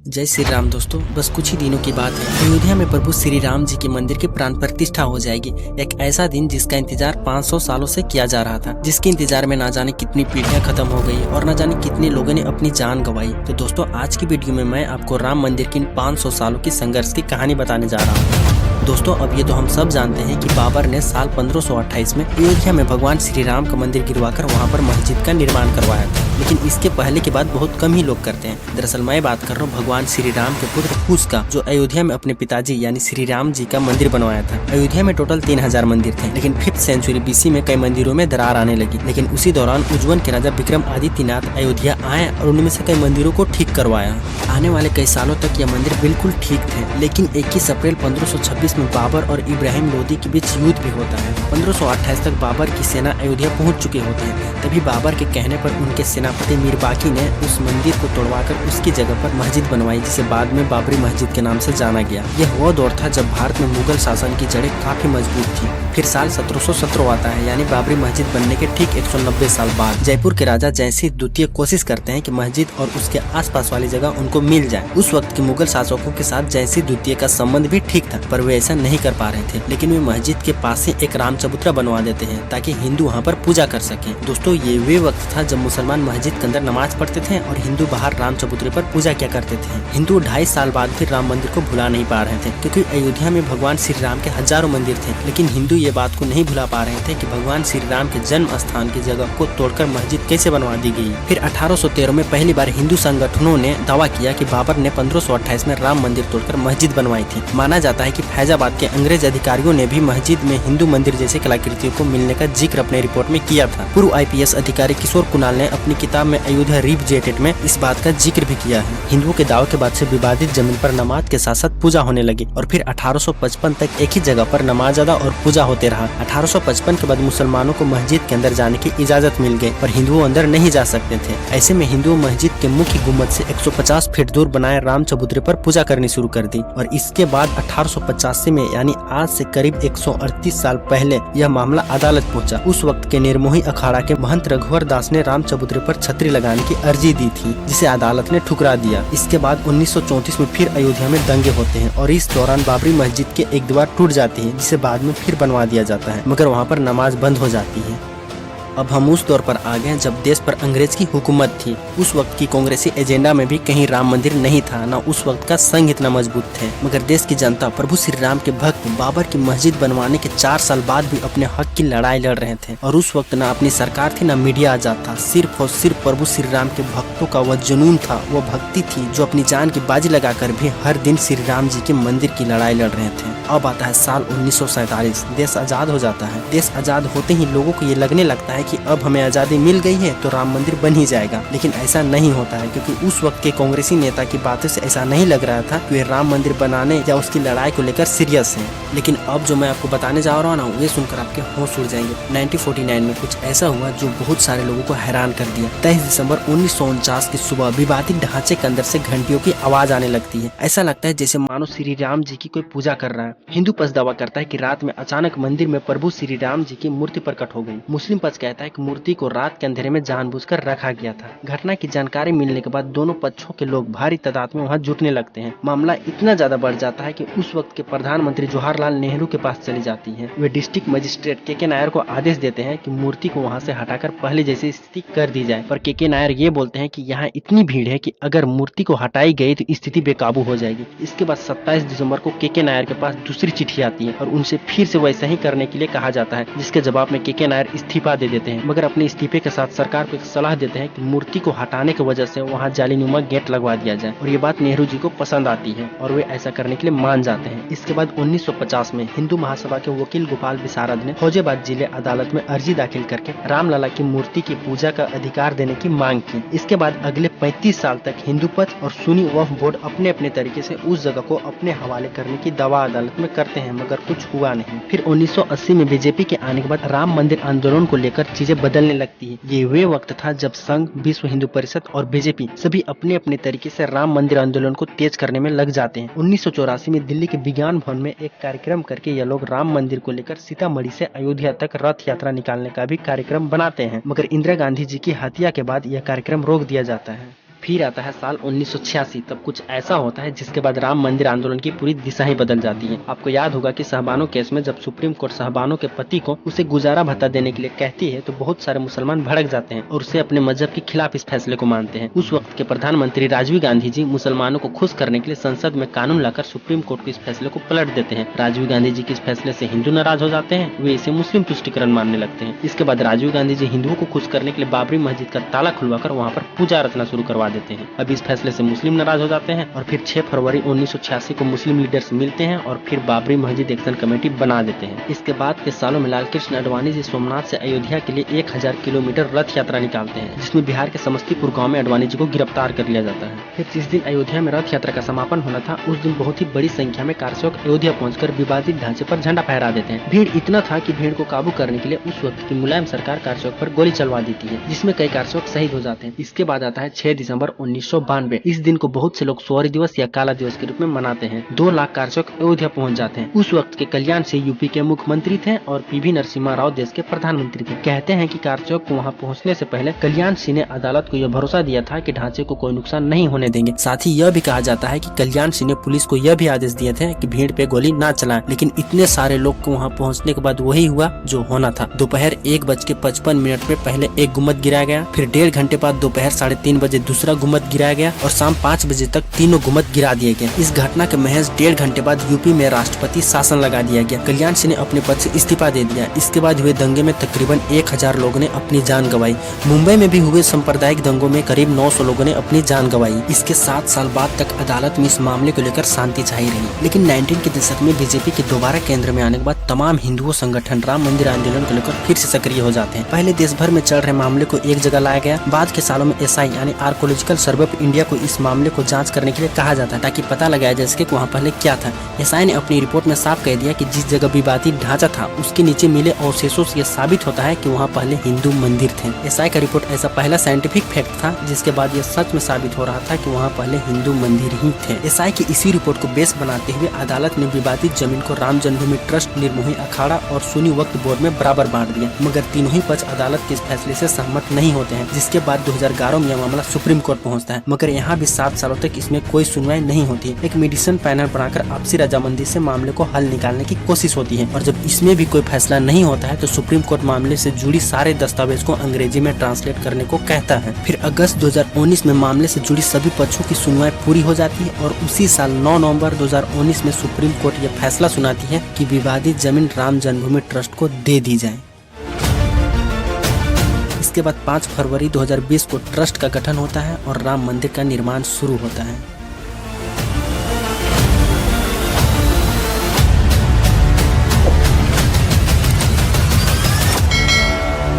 जय श्री राम दोस्तों, बस कुछ ही दिनों की बात है। अयोध्या में प्रभु श्री राम जी के मंदिर की प्राण प्रतिष्ठा हो जाएगी। एक ऐसा दिन जिसका इंतजार 500 सालों से किया जा रहा था, जिसके इंतजार में ना जाने कितनी पीढ़ियां खत्म हो गई और ना जाने कितने लोगों ने अपनी जान गंवाई। तो दोस्तों, आज की वीडियो में मैं आपको राम मंदिर की 500 सालों की संघर्ष की कहानी बताने जा रहा हूँ। दोस्तों, अब ये तो हम सब जानते हैं कि बाबर ने साल 1528 में अयोध्या में भगवान श्री राम का मंदिर गिरवाकर वहाँ पर मस्जिद का निर्माण करवाया था। लेकिन इसके पहले की बात बहुत कम ही लोग करते हैं। दरअसल मैं बात कर रहा हूँ भगवान श्री राम के पुत्र कुश का, जो अयोध्या में अपने पिताजी यानी श्री राम जी का मंदिर बनवाया था। अयोध्या में टोटल 3000 मंदिर थे, लेकिन 5th सेंचुरी BC में कई मंदिरों में दरार आने लगी। लेकिन उसी दौरान उज्जवन के राजा विक्रम आदित्यनाथ अयोध्या आए और उनमें से कई मंदिरों को ठीक करवाया। आने वाले कई सालों तक यह मंदिर बिल्कुल ठीक थे, लेकिन 21 अप्रैल 1526 में बाबर और इब्राहिम लोदी के बीच युद्ध भी होता है। 1528 तक बाबर की सेना अयोध्या पहुंच चुके होते हैं। तभी बाबर के कहने पर उनके सेनापति मीर बाकी ने उस मंदिर को तोड़वाकर उसकी जगह पर मस्जिद बनवाई, जिसे बाद में बाबरी मस्जिद के नाम से जाना गया। यह वो दौर था जब भारत में मुगल शासन की जड़ें काफी मजबूत थी। फिर साल 1717 आता है, यानी बाबरी मस्जिद बनने के ठीक 190 साल बाद जयपुर के राजा जयसिंह द्वितीय कोशिश करते हैं कि मस्जिद और उसके आसपास वाली जगह उनको मिल जाए। उस वक्त के मुगल शासकों के साथ जयसिंह द्वितीय का संबंध भी ठीक था, पर वे ऐसा नहीं कर पा रहे थे। लेकिन वे मस्जिद के पास ही एक राम चबूतरा बनवा देते हैं ताकि हिंदू वहाँ पर पूजा कर सके। दोस्तों, ये वे वक्त था जब मुसलमान मस्जिद के अंदर नमाज पढ़ते थे और हिंदू बाहर राम चबूतरे पर पूजा किया करते थे। हिंदू 2.5 साल बाद भी राम मंदिर को भुला नहीं पा रहे थे, क्योंकि अयोध्या में भगवान श्री राम के हजारों मंदिर थे। लेकिन हिंदू ये बात को नहीं भुला पा रहे थे कि भगवान श्री राम के जन्म स्थान की जगह को तोड़कर मस्जिद कैसे बनवा दी गई। फिर 1813 में पहली बार हिंदू संगठनों ने दावा किया कि बाबर ने 1528 में राम मंदिर तोड़कर मस्जिद बनवाई थी। माना जाता है कि फैजाबाद के अंग्रेज अधिकारियों ने भी मस्जिद में हिंदू मंदिर जैसे कलाकृतियों को मिलने का जिक्र अपने रिपोर्ट में किया था। पूर्व IPS अधिकारी किशोर कुणाल ने अपनी किताब में अयोध्या रिविजिटेड में इस बात का जिक्र भी किया है। हिंदुओं के दावे के बाद से विवादित जमीन पर नमाज के साथ साथ पूजा होने लगी और फिर 1855 तक एक ही जगह पर नमाज अदा और पूजा होते रहा। 1855 के बाद मुसलमानों को मस्जिद के अंदर जाने की इजाजत मिल गई, पर हिंदुओं अंदर नहीं जा सकते थे। ऐसे में हिंदुओं मस्जिद के मुख्य गुम्बद से 150 फीट दूर बनाए राम चबूतरे पर पूजा करनी शुरू कर दी। और इसके बाद 1885 में, यानी आज से करीब 138 साल पहले, यह मामला अदालत पहुंचा। उस वक्त के निर्मोही अखाड़ा के महंत रघुवर दास ने राम चबूतरे पर छतरी लगाने की अर्जी दी थी, जिसे अदालत ने ठुकरा दिया। इसके बाद 1934 में फिर अयोध्या में दंगे होते हैं और इस दौरान बाबरी मस्जिद के एक दीवार टूट जाती है, जिसे बाद में फिर बनवा दिया जाता है, मगर वहाँ पर नमाज बंद हो जाती है। अब हम उस दौर पर आ गए जब देश पर अंग्रेज की हुकूमत थी। उस वक्त की कांग्रेसी एजेंडा में भी कहीं राम मंदिर नहीं था, न उस वक्त का संघ इतना मजबूत थे। मगर देश की जनता प्रभु श्री राम के भक्त बाबर की मस्जिद बनवाने के 4 साल बाद भी अपने हक की लड़ाई लड़ रहे थे। और उस वक्त न अपनी सरकार थी, न मीडिया आजाद था। सिर्फ और सिर्फ प्रभु श्री राम के भक्तों का वह जुनून था, वो भक्ति थी, जो अपनी जान की बाजी लगाकर भी हर दिन श्री राम जी के मंदिर की लड़ाई लड़ रहे थे। अब आता है साल 1947, देश आजाद हो जाता है। देश आजाद होते ही लोगों को ये लगने लगता है कि अब हमें आजादी मिल गई है तो राम मंदिर बन ही जाएगा। लेकिन ऐसा नहीं होता है, क्योंकि उस वक्त के कांग्रेसी नेता की बातों से ऐसा नहीं लग रहा था कि वे राम मंदिर बनाने या उसकी लड़ाई को लेकर सीरियस हैं। लेकिन अब जो मैं आपको बताने जा रहा हूँ ना, वे सुनकर आपके होश उड़ जाएंगे। 1949 में कुछ ऐसा हुआ जो बहुत सारे लोगों को हैरान कर दिया। 23 दिसंबर 1949 की सुबह विवादित ढांचे के अंदर से घंटियों की आवाज आने लगती है। ऐसा लगता है जैसे मानो श्री राम जी की कोई पूजा कर रहा है। हिंदू पक्ष दावा करता है कि रात में अचानक मंदिर में प्रभु श्री राम जी की मूर्ति प्रकट हो गई। मुस्लिम पक्ष कहता है कि मूर्ति को रात के अंधेरे में जानबूझकर रखा गया था। घटना की जानकारी मिलने के बाद दोनों पक्षों के लोग भारी तादाद में वहां जुटने लगते हैं। मामला इतना ज्यादा बढ़ जाता है कि उस वक्त के प्रधानमंत्री जवाहरलाल नेहरू के पास चली जाती है। वे डिस्ट्रिक्ट मजिस्ट्रेट KK नायर को आदेश देते हैं कि मूर्ति को वहां से हटाकर पहले जैसी स्थिति कर दी जाए। पर KK नायर ये बोलते हैं कि यहाँ इतनी भीड़ है कि अगर मूर्ति को हटाई गई तो स्थिति बेकाबू हो जाएगी। इसके बाद 27 दिसंबर को KK नायर के पास दूसरी चिट्ठी आती है और उनसे फिर से वैसा ही करने के लिए कहा जाता है, जिसके जवाब में KK नायर इस्तीफा दे देते हैं। मगर अपने इस्तीफे के साथ सरकार को एक सलाह देते हैं कि मूर्ति को हटाने की वजह से वहां जालीनुमा गेट लगवा दिया जाए। और ये बात नेहरू जी को पसंद आती है और वे ऐसा करने के लिए मान जाते हैं। इसके बाद 1950 में हिंदू महासभा के वकील गोपाल विशारद ने फौजेबाद जिले अदालत में अर्जी दाखिल करके रामलला की मूर्ति की पूजा का अधिकार देने की मांग की। इसके बाद अगले 35 साल तक हिंदू पक्ष और सुन्नी वक्फ बोर्ड अपने अपने तरीके से उस जगह को अपने हवाले करने की दावा अदालत में करते हैं, मगर कुछ हुआ नहीं। फिर 1980 में बीजेपी के आने के बाद राम मंदिर आंदोलन को लेकर चीजें बदलने लगती है। ये वे वक्त था जब संघ, विश्व हिंदू परिषद और बीजेपी सभी अपने अपने तरीके से राम मंदिर आंदोलन को तेज करने में लग जाते हैं। 1984 में दिल्ली के विज्ञान भवन में एक कार्यक्रम करके ये लोग राम मंदिर को लेकर सीतामढ़ी से अयोध्या तक रथ यात्रा निकालने का भी कार्यक्रम बनाते हैं, मगर इंदिरा गांधी जी की हत्या के बाद यह कार्यक्रम रोक दिया जाता है। फिर आता है साल 1986। तब कुछ ऐसा होता है जिसके बाद राम मंदिर आंदोलन की पूरी दिशा ही बदल जाती है। आपको याद होगा कि शाहबानो केस में जब सुप्रीम कोर्ट शाहबानो के पति को उसे गुजारा भत्ता देने के लिए कहती है तो बहुत सारे मुसलमान भड़क जाते हैं और उसे अपने मजहब के खिलाफ इस फैसले को मानते हैं। उस वक्त के प्रधानमंत्री राजीव गांधी जी मुसलमानों को खुश करने के लिए संसद में कानून लाकर सुप्रीम कोर्ट के इस फैसले को पलट देते हैं। राजीव गांधी जी के इस फैसले से हिंदू नाराज हो जाते हैं, वे इसे मुस्लिम तुष्टिकरण मानने लगते हैं। इसके बाद राजीव गांधी जी हिंदुओं को खुश करने के लिए बाबरी मस्जिद का ताला खुलवाकर वहाँ पर पूजा अर्चना शुरू करवा देते हैं। अब इस फैसले से मुस्लिम नाराज हो जाते हैं और फिर 6 फरवरी 1986 को मुस्लिम लीडर्स मिलते हैं और फिर बाबरी मस्जिद एक्शन कमेटी बना देते हैं। इसके बाद के सालों में लालकृष्ण आडवाणी जी सोमनाथ से अयोध्या के लिए 1000 किलोमीटर रथ यात्रा निकालते हैं, जिसमें बिहार के समस्तीपुर गाँव में आडवाणी जी को गिरफ्तार कर लिया जाता है। फिर जिस दिन अयोध्या में रथ यात्रा का समापन होना था उस दिन बहुत ही बड़ी संख्या में कारसेवक अयोध्या पहुंचकर विवादित ढांचे पर झंडा फहरा देते हैं। भीड़ इतना था कि भीड़ को काबू करने के लिए उस वक्त की मुलायम सरकार कारसेवक पर गोली चलवा देती है, जिसमें कई कारसेवक शहीद हो जाते हैं। इसके बाद आता है 6 दिसंबर 1992। इस दिन को बहुत से लोग शौर्य दिवस या काला दिवस के रूप में मनाते हैं। 2 लाख कारसेवक अयोध्या पहुंच जाते हैं। उस वक्त के कल्याण सिंह यूपी के मुख्यमंत्री थे और पीवी नरसिम्हा राव देश के प्रधानमंत्री थे। कहते हैं कि कारसेवक को वहां पहुंचने से पहले कल्याण सिंह ने अदालत को यह भरोसा दिया था कि ढांचे को कोई नुकसान नहीं होने देंगे। साथ ही यह भी कहा जाता है कि कल्याण सिंह ने पुलिस को यह भी आदेश दिए थे कि भीड़ पे गोली न चलाएं, लेकिन इतने सारे लोग को वहां पहुंचने के बाद वही हुआ जो होना था। दोपहर 1:55 में पहले एक गुम्बद गिराया गया, फिर 1.5 घंटे बाद दोपहर 3:30 बजे दूसरा गुम्बद गिराया गया और शाम 5 बजे तक तीनों गुम्बद गिरा दिए गए। इस घटना के महज 1.5 घंटे बाद यूपी में राष्ट्रपति शासन लगा दिया गया। कल्याण सिंह ने अपने पद से इस्तीफा दे दिया। इसके बाद हुए दंगे में तकरीबन 1000 लोगों ने अपनी जान गंवाई। मुंबई में भी हुए सांप्रदायिक दंगों में करीब 900 लोगों ने अपनी जान गंवाई। इसके 7 साल बाद तक अदालत में इस मामले को लेकर शांति छाई रही, लेकिन 19 के दशक में बीजेपी के दोबारा केंद्र में आने के बाद तमाम हिंदुओं संगठन राम मंदिर आंदोलन को लेकर फिर से सक्रिय हो जाते हैं। पहले देश भर में चल रहे मामले को एक जगह लाया गया। बाद के सालों में एसआई यानी आर्कोलॉजिकल सर्वे ऑफ इंडिया को इस मामले को जांच करने के लिए कहा जाता है ताकि पता लगाया जा सके वहाँ पहले क्या था। एसआई ने अपनी रिपोर्ट में साफ कह दिया कि जिस जगह विवादित ढांचा था उसके नीचे मिले अवशेषों से यह साबित होता है कि वहाँ पहले हिंदू मंदिर थे। एसआई का रिपोर्ट ऐसा पहला साइंटिफिक फैक्ट था जिसके बाद यह सच में साबित हो रहा था कि वहाँ पहले हिंदू मंदिर ही थे। एसआई की इसी रिपोर्ट को बेस बनाते हुए अदालत ने विवादित जमीन को राम जन्मभूमि ट्रस्ट, निर्मोही अखाड़ा और सुन्नी वक्फ बोर्ड में बराबर बांट दिया, मगर तीनों ही पक्ष अदालत के इस फैसले से सहमत नहीं होते हैं, जिसके बाद 2011 में यह मामला सुप्रीम कोर्ट पहुंचता है, मगर यहाँ भी 7 सालों तक इसमें कोई सुनवाई नहीं होती। एक मेडिसिन पैनल बनाकर आपसी रजामंदी से मामले को हल निकालने की कोशिश होती है और जब इसमें भी कोई फैसला नहीं होता है तो सुप्रीम कोर्ट मामले से जुड़ी सारे दस्तावेज को अंग्रेजी में ट्रांसलेट करने को कहता है। फिर अगस्त 2019 में मामले से जुड़ी सभी पक्षों की सुनवाई पूरी हो जाती है और उसी साल 9 नवंबर 2019 में सुप्रीम कोर्ट यह फैसला सुनाती है कि विवादित जमीन राम जन्मभूमि ट्रस्ट को दे दी जाए। इसके बाद 5 फरवरी 2020 को ट्रस्ट का गठन होता है और राम मंदिर का निर्माण शुरू होता है।